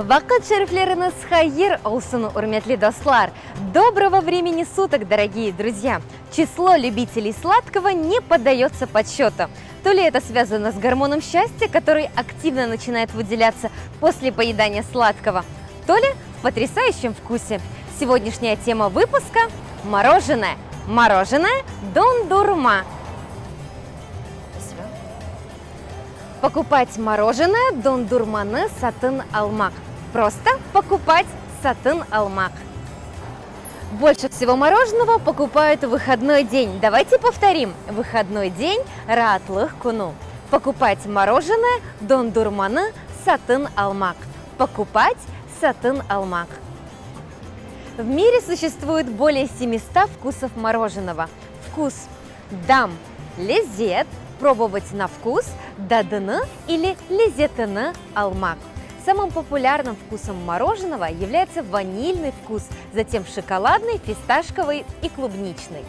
Вакыт шерифлерiniz хайыр олсын, урметли дослар. Доброго времени суток, дорогие друзья! Число любителей сладкого не поддается подсчету. То ли это связано с гормоном счастья, который активно начинает выделяться после поедания сладкого, то ли в потрясающем вкусе. Сегодняшняя тема выпуска – мороженое. Мороженое дондурма. Покупать мороженое дондурманы сатын алмак. Просто покупать сатын алмак. Больше всего мороженого покупают в выходной день. Давайте повторим. Выходной день ратлых куну. Покупать мороженое дондурманы сатын алмак. Покупать сатын алмак. В мире существует более 700 вкусов мороженого. Вкус дам лезет, пробовать на вкус дадыны или лезетыны алмак. Самым популярным вкусом мороженого является ванильный вкус, затем шоколадный, фисташковый и клубничный.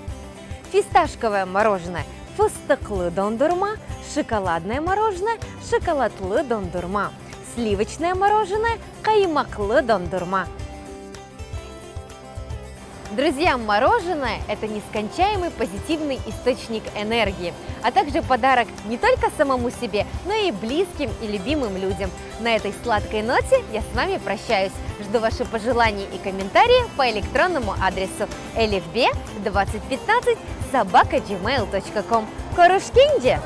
Фисташковое мороженое – фыстыклы дондурма, шоколадное мороженое – шоколадлы дондурма, сливочное мороженое – каймаклы дондурма. Друзья, мороженое – это нескончаемый позитивный источник энергии, а также подарок не только самому себе, но и близким и любимым людям. На этой сладкой ноте я с вами прощаюсь. Жду ваши пожелания и комментарии по электронному адресу elifb2015@gmail.com. Корушкинджи!